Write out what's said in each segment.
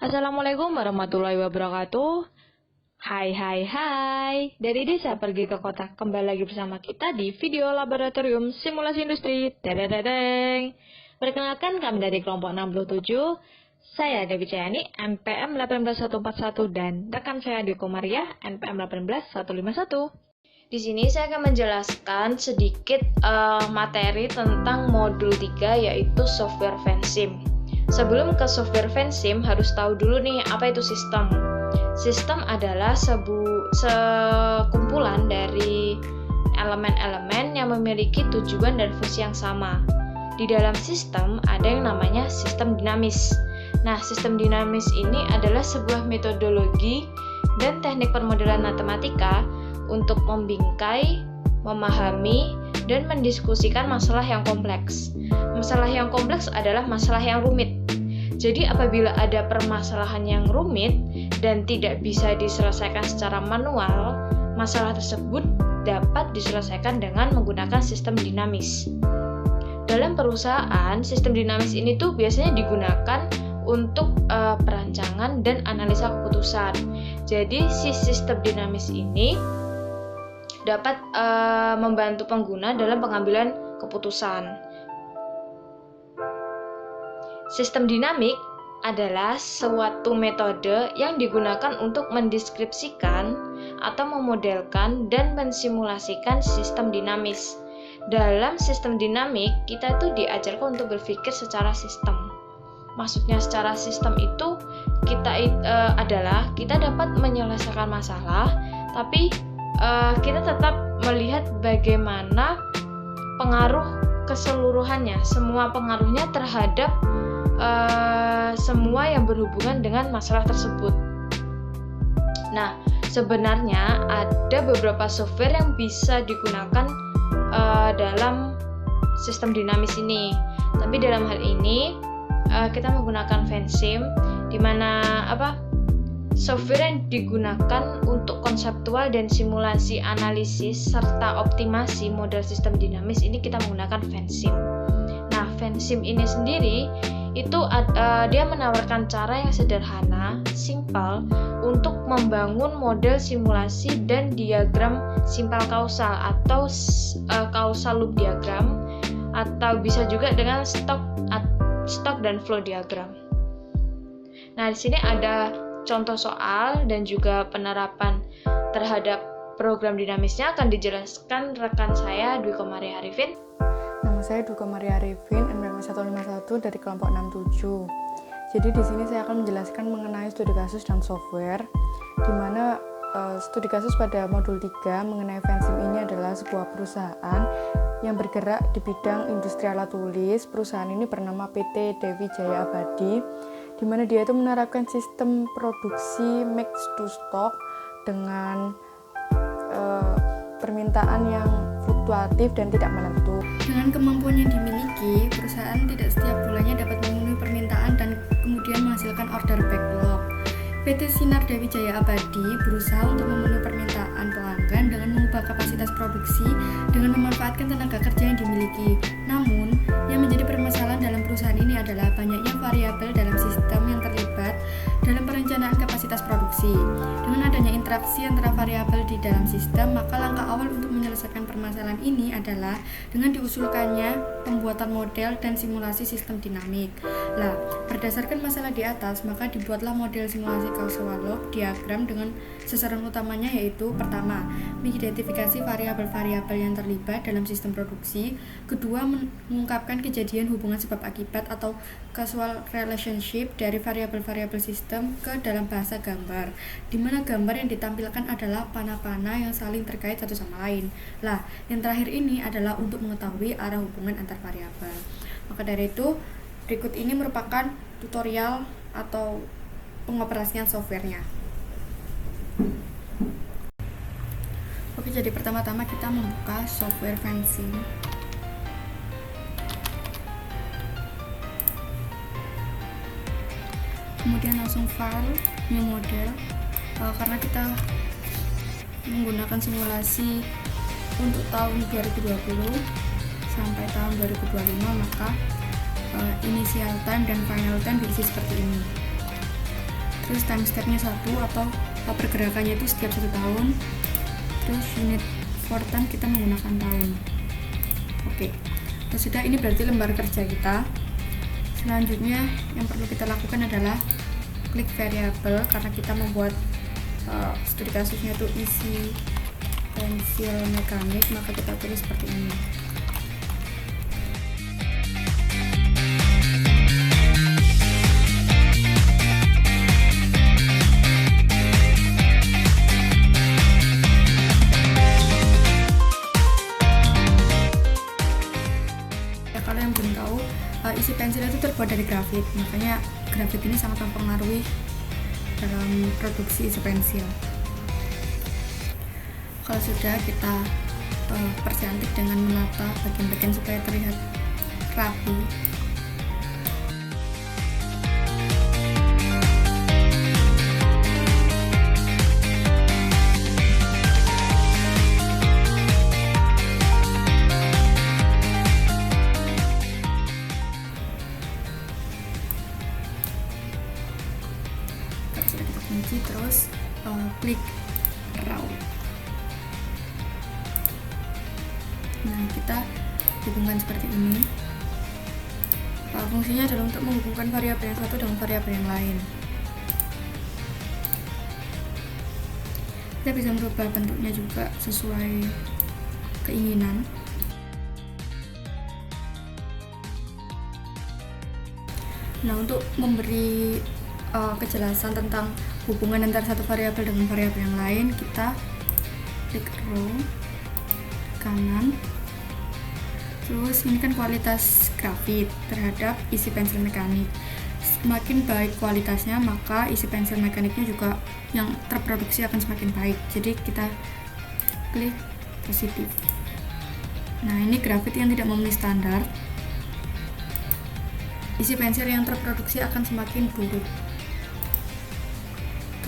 Assalamualaikum warahmatullahi wabarakatuh. Hai. Dari desa pergi ke kota. Kembali lagi bersama kita di video laboratorium simulasi industri. Dededeng. Perkenalkan, kami dari kelompok 67. Saya Dewi Cayani, NPM 18141, dan rekan saya Dwi Komaria, NPM 18151. Di sini saya akan menjelaskan sedikit materi tentang modul 3, yaitu software fansim. Sebelum ke software fansim, harus tahu dulu nih apa itu sistem. Sistem adalah sekumpulan dari elemen-elemen yang memiliki tujuan dan fungsi yang sama. Di dalam sistem ada yang namanya sistem dinamis. Nah, sistem dinamis ini adalah sebuah metodologi dan teknik permodelan matematika untuk membingkai, memahami, dan mendiskusikan masalah yang kompleks. Masalah yang kompleks adalah masalah yang rumit. Jadi apabila ada permasalahan yang rumit dan tidak bisa diselesaikan secara manual, masalah tersebut dapat diselesaikan dengan menggunakan sistem dinamis. Dalam perusahaan, sistem dinamis ini tuh biasanya digunakan untuk perancangan dan analisa keputusan. Jadi si sistem dinamis ini dapat membantu pengguna dalam pengambilan keputusan. Sistem dinamik adalah suatu metode yang digunakan untuk mendeskripsikan atau memodelkan dan mensimulasikan sistem dinamis. Dalam sistem dinamik, kita itu diajarkan untuk berpikir secara sistem. Maksudnya secara sistem itu adalah kita dapat menyelesaikan masalah, tapi kita tetap melihat bagaimana pengaruh keseluruhannya, semua pengaruhnya terhadap semua yang berhubungan dengan masalah tersebut. Nah, sebenarnya ada beberapa software yang bisa digunakan dalam sistem dinamis ini. Tapi dalam hal ini kita menggunakan fansim, di mana software yang digunakan untuk konseptual dan simulasi analisis serta optimasi model sistem dinamis ini kita menggunakan fansim. Nah, fansim ini sendiri itu dia menawarkan cara yang sederhana, simpel untuk membangun model simulasi dan diagram simpel kausal atau causal loop diagram, atau bisa juga dengan stock dan flow diagram. Nah, di sini ada contoh soal dan juga penerapan terhadap program dinamisnya akan dijelaskan rekan saya Dwi Komaria Arifin. Nama saya Dwi Komaria Arifin, NPM 151 dari kelompok 67. Jadi di sini saya akan menjelaskan mengenai studi kasus dan software, di mana studi kasus pada modul 3 mengenai fansim ini adalah sebuah perusahaan yang bergerak di bidang industri alat tulis. Perusahaan ini bernama PT Dewi Jaya Abadi, di mana dia itu menerapkan sistem produksi make to stock dengan permintaan yang fluktuatif dan tidak menentu. Dengan kemampuan yang dimiliki, perusahaan tidak setiap bulannya dapat memenuhi permintaan dan kemudian menghasilkan order backlog. PT Sinar Dewi Jaya Abadi berusaha untuk memenuhi permintaan pelanggan dengan mengubah kapasitas produksi dengan memanfaatkan tenaga kerja yang dimiliki. Namun, yang menjadi permasalahan dalam perusahaan ini adalah banyaknya variabel dalam sistem yang terlibat dalam perencanaan kapasitas produksi. Dengan adanya interaksi antara variabel di dalam sistem, maka langkah awal untuk menyelesaikan permasalahan ini adalah dengan diusulkannya pembuatan model dan simulasi sistem dinamik. Lah, berdasarkan masalah di atas, maka dibuatlah model simulasi causal loop diagram dengan sasaran utamanya, yaitu pertama, mengidentifikasi variabel-variabel yang terlibat dalam sistem produksi. Kedua, mengungkapkan kejadian hubungan sebab akibat atau causal relationship dari variabel-variabel sistem ke dalam bahasa gambar, di mana gambar yang ditampilkan adalah panah-panah yang saling terkait satu sama lain. Lah, yang terakhir ini adalah untuk mengetahui arah hubungan antar variabel. Maka dari itu, berikut ini merupakan tutorial atau pengoperasian softwarenya. Oke, jadi pertama-tama kita membuka software fansim. Kemudian langsung file, new model. Karena kita menggunakan simulasi untuk tahun 2020 sampai tahun 2025, maka initial time dan final time diisi seperti ini. terus time step-nya 1 atau pergerakannya itu setiap 1 tahun, terus unit for time kita menggunakan tahun. Oke, sudah, ini berarti lembar kerja kita. Selanjutnya yang perlu kita lakukan adalah klik variabel, karena kita membuat studi kasusnya itu isi pensil mekanik, maka kita tulis seperti ini. Ya, kalau yang belum tahu, isi pensil itu terbuat dari grafit, makanya grafit ini sangat mempengaruhi dalam produksi isi pensil. Kalau sudah, kita percantik dengan menata bagian-bagian supaya terlihat rapi. Sudah kita kunci, terus klik raw. Nah, kita hubungkan seperti ini. Fungsinya adalah untuk menghubungkan variabel yang satu dengan variabel yang lain. Kita bisa merubah bentuknya juga sesuai keinginan. Nah, untuk memberi kejelasan tentang hubungan antara satu variabel dengan variabel yang lain, kita klik row kanan. Terus ini kan kualitas grafit terhadap isi pensil mekanik. Semakin baik kualitasnya, maka isi pensil mekaniknya juga yang terproduksi akan semakin baik. Jadi kita klik positif. Nah, ini grafit yang tidak memenuhi standar. Isi pensil yang terproduksi akan semakin buruk.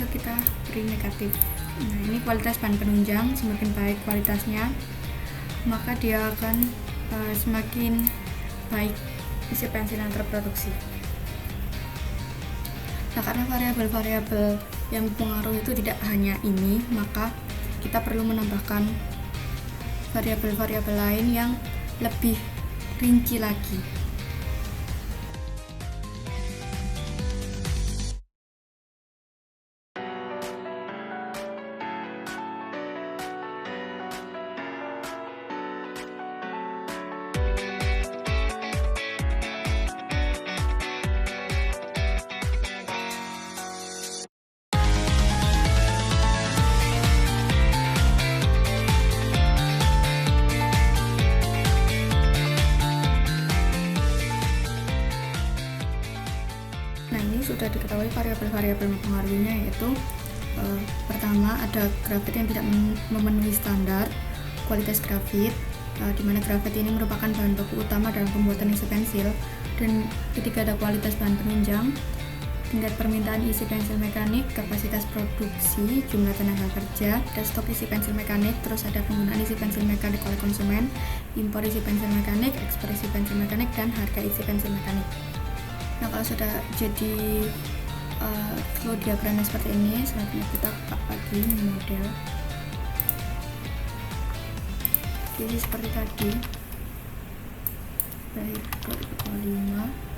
Kita beri negatif. Nah, ini kualitas bahan penunjang, semakin baik kualitasnya, maka dia akan semakin baik isi pensil yang terproduksi. Nah, karena variabel-variabel yang mempengaruhi itu tidak hanya ini, maka kita perlu menambahkan variabel-variabel lain yang lebih rinci lagi. Sudah diketahui variabel-variabel mempengaruhinya, yaitu pertama ada grafit yang tidak memenuhi standar kualitas grafit, di mana grafit ini merupakan bahan baku utama dalam pembuatan isi pensil, dan ketiga ada kualitas bahan penunjang, tingkat permintaan isi pensil mekanik, kapasitas produksi, jumlah tenaga kerja, dan stok isi pensil mekanik. Terus ada penggunaan isi pensil mekanik oleh konsumen, impor isi pensil mekanik, ekspor isi pensil mekanik, dan harga isi pensil mekanik. Nah, kalau sudah jadi flow diagramnya seperti ini, selanjutnya kita buka lagi model. Jadi seperti tadi, dari 2025.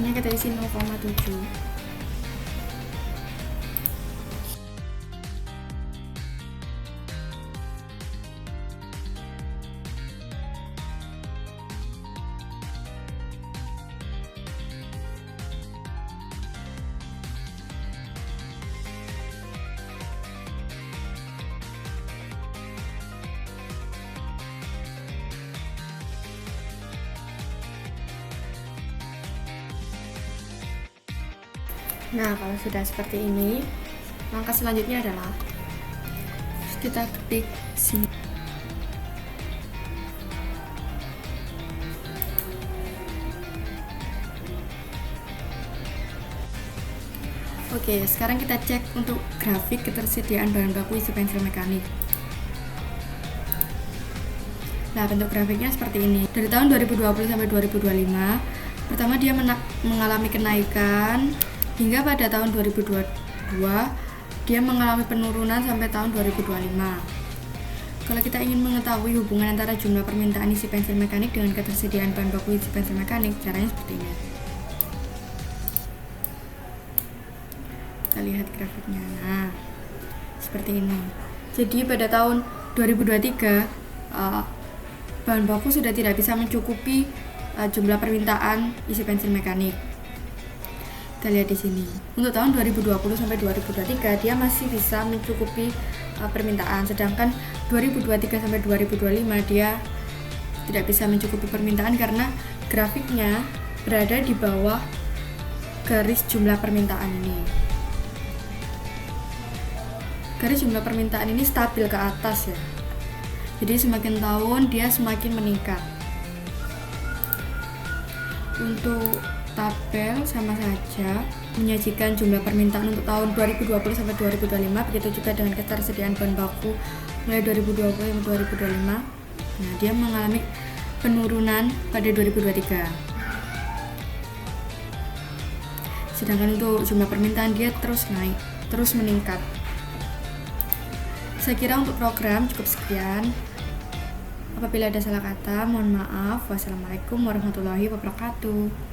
Ini kita isi 0,7. Nah, kalau sudah seperti ini, langkah selanjutnya adalah kita ketik sini. Oke, sekarang kita cek untuk grafik ketersediaan bahan baku isi pensil mekanik. Nah, bentuk grafiknya seperti ini. Dari tahun 2020 sampai 2025, pertama dia mengalami kenaikan hingga pada tahun 2022 dia mengalami penurunan sampai tahun 2025. Kalau kita ingin mengetahui hubungan antara jumlah permintaan isi pensil mekanik dengan ketersediaan bahan baku isi pensil mekanik, caranya seperti ini. Kita lihat grafiknya. Nah, seperti ini. Jadi pada tahun 2023 bahan baku sudah tidak bisa mencukupi jumlah permintaan isi pensil mekanik. Kita lihat di sini. Untuk tahun 2020 sampai 2023 dia masih bisa mencukupi permintaan, sedangkan 2023 sampai 2025 dia tidak bisa mencukupi permintaan karena grafiknya berada di bawah garis jumlah permintaan ini. Garis jumlah permintaan ini stabil ke atas ya. Jadi semakin tahun dia semakin meningkat. Untuk tabel sama saja menyajikan jumlah permintaan untuk tahun 2020 sampai 2025, begitu juga dengan ketersediaan bahan baku mulai 2020 sampai 2025. Nah, dia mengalami penurunan pada 2023. Sedangkan untuk jumlah permintaan dia terus naik, terus meningkat. Saya kira untuk program cukup sekian. Apabila ada salah kata, mohon maaf. Wassalamualaikum warahmatullahi wabarakatuh.